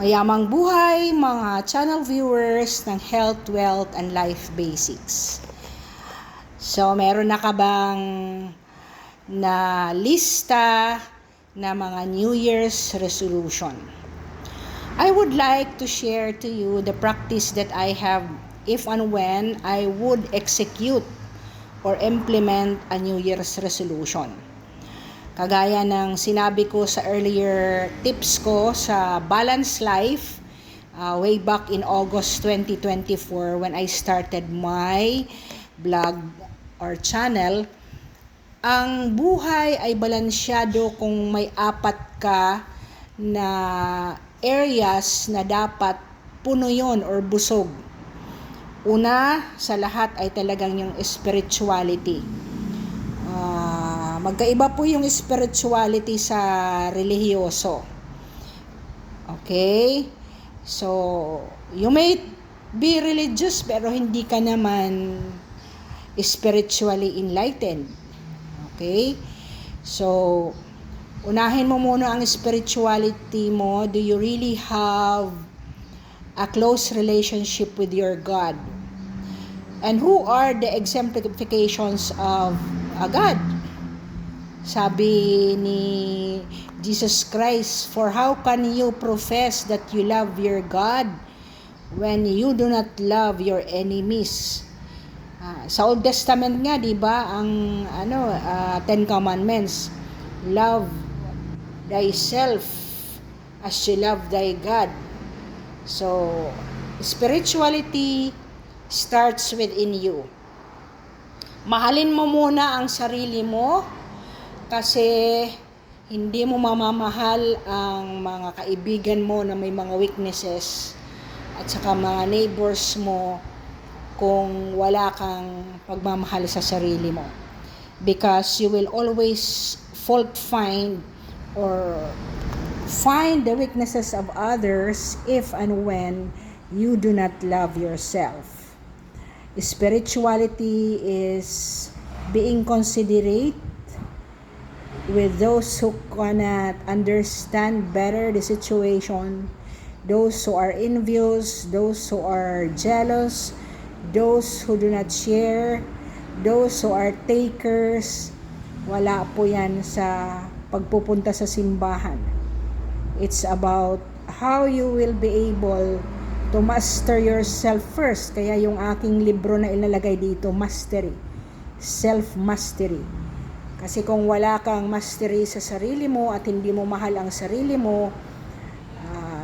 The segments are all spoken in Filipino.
Mayamang buhay mga channel viewers ng Health, Wealth, and Life Basics. So, meron na ka bang na lista na mga New Year's resolution? I would like to share to you the practice that I have if and when I would execute or implement a New Year's resolution. Kagaya ng sinabi ko sa earlier tips ko sa Balanced Life way back in August 2024 when I started my blog or channel, ang buhay ay balansyado kung may 4 ka na areas na dapat puno yon or busog. Una sa lahat ay talagang yung spirituality. Magkaiba po yung spirituality sa relihiyoso. Okay? So, you may be religious pero hindi ka naman spiritually enlightened. Okay? So, unahin mo muna ang spirituality mo. Do you really have a close relationship with your God? And who are the exemplifications of a God? Sabi ni Jesus Christ, for how can you profess that you love your God when you do not love your enemies? Sa Old Testament nga, di ba, ang 10 commandments, love thyself as you love thy God. So, spirituality starts within you. Mahalin mo muna ang sarili mo kasi hindi mo mamamahal ang mga kaibigan mo na may mga weaknesses at saka mga neighbors mo kung wala kang pagmamahal sa sarili mo. Because you will always fault find or find the weaknesses of others if and when you do not love yourself. Spirituality is being considerate with those who cannot understand better the situation, those who are envious, those who are jealous, those who do not share, those who are takers. Wala po yan sa pagpupunta sa simbahan. It's about how you will be able to master yourself first. Kaya yung aking libro na ilalagay dito, Mastery, Self-Mastery. Kasi kung wala kang mastery sa sarili mo at hindi mo mahal ang sarili mo,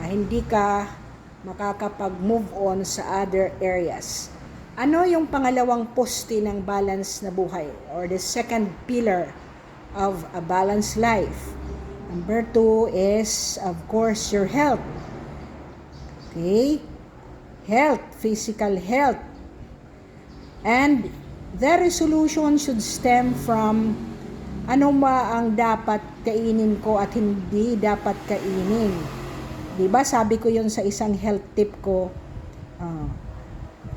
hindi ka makakapag-move on sa other areas. Ano yung pangalawang poste ng balance na buhay or the second pillar of a balanced life? Number 2 is, of course, your health. Okay? Health, physical health. And the resolution should stem from ano ba ang dapat kainin ko at hindi dapat kainin. Diba sabi ko yon sa isang health tip ko,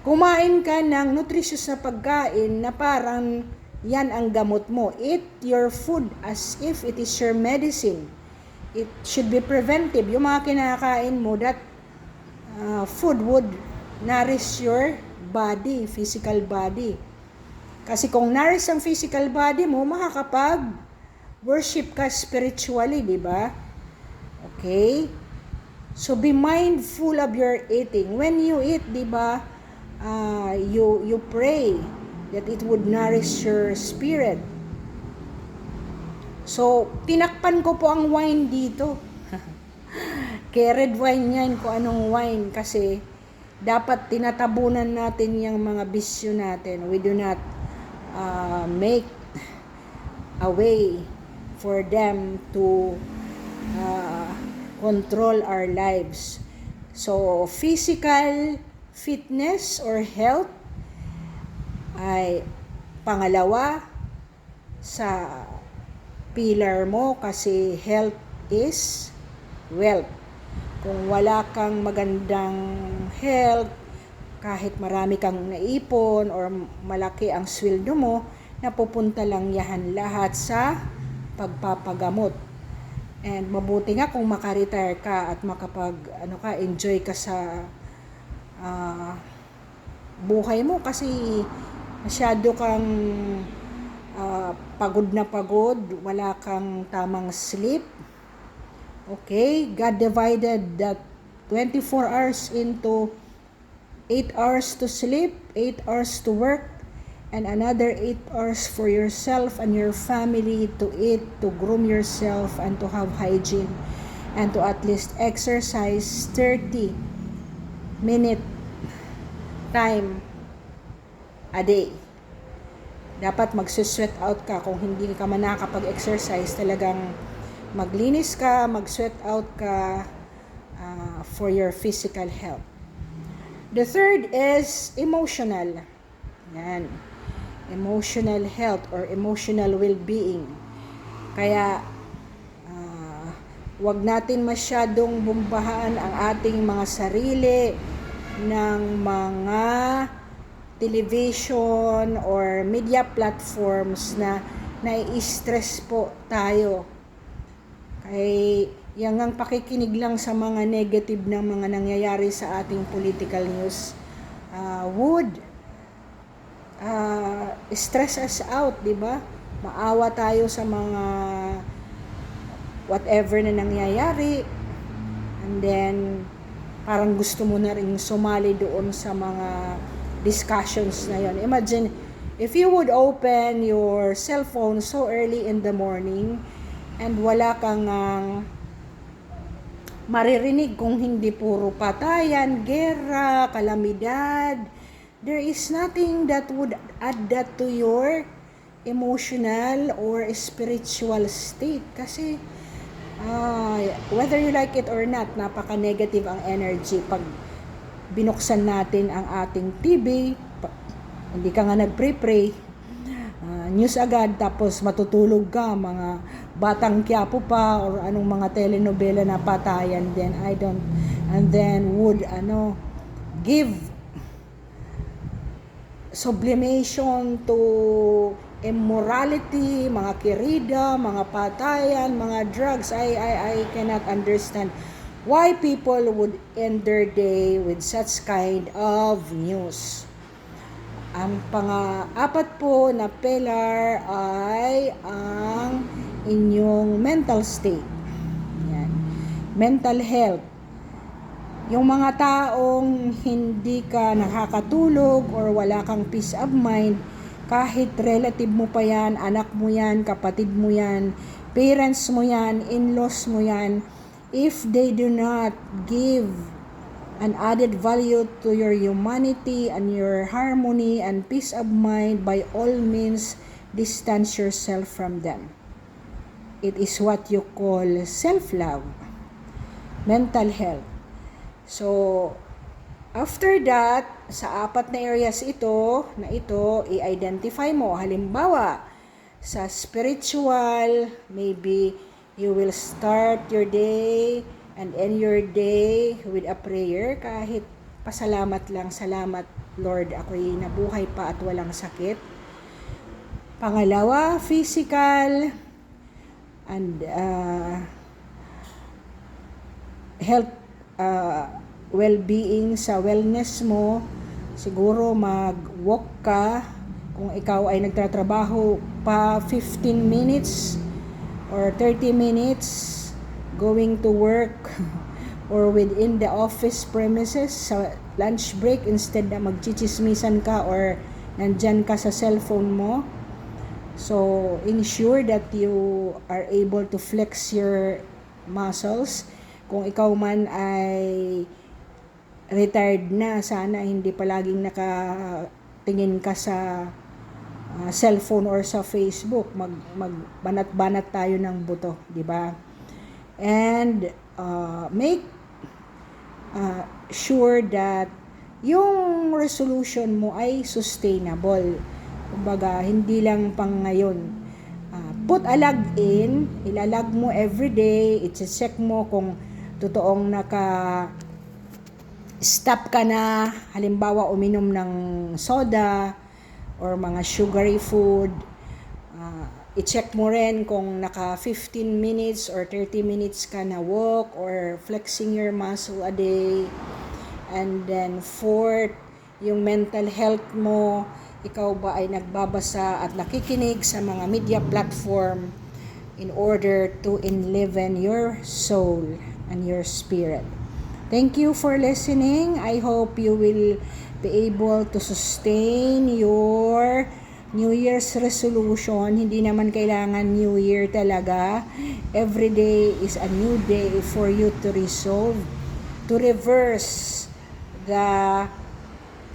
kumain ka ng nutritious na pagkain na parang yan ang gamot mo. Eat your food as if it is your medicine. It should be preventive. Yung mga kinakain mo, that food would nourish your body, physical body. Kasi kung nourish ang physical body mo, makakapag-worship ka spiritually, di ba? Okay? So, be mindful of your eating. When you eat, di ba, you pray that it would nourish your spirit. So, tinakpan ko po ang wine dito. Kaya red wine yan, kung anong wine. Kasi, dapat tinatabunan natin yung mga bisyo natin. We do not make a way for them to control our lives. So, physical fitness or health ay pangalawa sa pillar mo kasi health is wealth. Kung wala kang magandang health, kahit marami kang naipon or malaki ang sweldo mo, napupunta lang yan lahat sa pagpapagamot. And mabuti nga kung maka-retire ka at enjoy ka sa buhay mo, kasi masyado kang pagod na pagod, wala kang tamang sleep. Okay, God divided that 24 hours into 8 hours to sleep, 8 hours to work, and another 8 hours for yourself and your family to eat, to groom yourself, and to have hygiene, and to at least exercise 30-minute time a day. Dapat mag-sweat out ka. Kung hindi ka man nakakapag-exercise, talagang maglinis ka, mag-sweat out ka for your physical health. The third is emotional. Yan. Emotional health or emotional well-being. Kaya wag natin masyadong bombahan ang ating mga sarili ng mga television or media platforms na nai-stress po tayo. Kaya yang ang pakikinig lang sa mga negative na mga nangyayari sa ating political news would stress us out, di ba? Maawa tayo sa mga whatever na nangyayari, and then parang gusto mo na rin sumali doon sa mga discussions na yon. Imagine if you would open your cell phone so early in the morning and wala kang maririnig kung hindi puro patayan, gera, kalamidad. There is nothing that would add that to your emotional or spiritual state. Kasi whether you like it or not, napaka-negative ang energy pag binuksan natin ang ating TV. Hindi ka nga nagpre-pray, news agad, tapos matutulog ka, mga Batang Quiapo pa or anong mga telenovela na patayan, and then would give sublimation to immorality, mga kirida, mga patayan, mga drugs. I cannot understand why people would end their day with such kind of news. Ang pang-apat po na pillar ay ang inyong mental state. Yan. Mental health. Yung mga taong hindi ka nakakatulog or wala kang peace of mind, kahit relative mo pa yan, anak mo yan, kapatid mo yan, parents mo yan, in-laws mo yan, if they do not give an added value to your humanity and your harmony and peace of mind, by all means, distance yourself from them. It is what you call self-love, mental health. So, after that, sa apat na areas ito, i-identify mo. Halimbawa, sa spiritual, maybe you will start your day and end your day with a prayer. Kahit pasalamat lang, salamat Lord, ako'y nabuhay pa at walang sakit. Pangalawa, physical and health, well-being, sa wellness mo. Siguro mag-walk ka kung ikaw ay nagtatrabaho pa 15 minutes or 30 minutes going to work or within the office premises sa lunch break, instead na magchichismisan ka or nandyan ka sa cellphone mo. So ensure that you are able to flex your muscles. Kung ikaw man ay retired na, sana hindi palaging nakatingin ka sa cellphone or sa Facebook. Magbanat-banat tayo ng buto, di ba? And make sure that yung resolution mo ay sustainable. Kumbaga, hindi lang pang ngayon. Put a log in, ilalag mo everyday, i-check mo kung totoong stop ka na, halimbawa uminom ng soda or mga sugary food. i-check mo rin kung naka 15 minutes or 30 minutes ka na walk or flexing your muscle a day. And then fourth, yung mental health mo, ikaw ba ay nagbabasa at nakikinig sa mga media platform in order to enliven your soul and your spirit. Thank you for listening. I hope you will be able to sustain your New Year's resolution. Hindi naman kailangan New Year talaga. Every day is a new day for you to resolve, to reverse the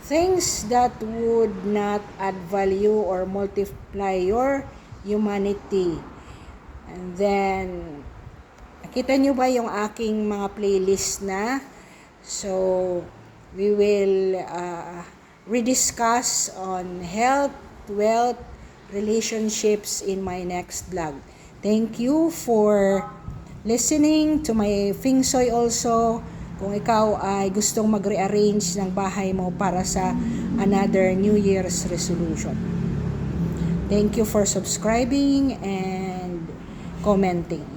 things that would not add value or multiply your humanity. And then, nakita nyo ba yung aking mga playlist na? So, we will rediscuss on health, wealth, relationships in my next vlog. Thank you for listening to my Feng Shui also. Kung ikaw ay gustong mag-rearrange ng bahay mo para sa another New Year's resolution. Thank you for subscribing and commenting.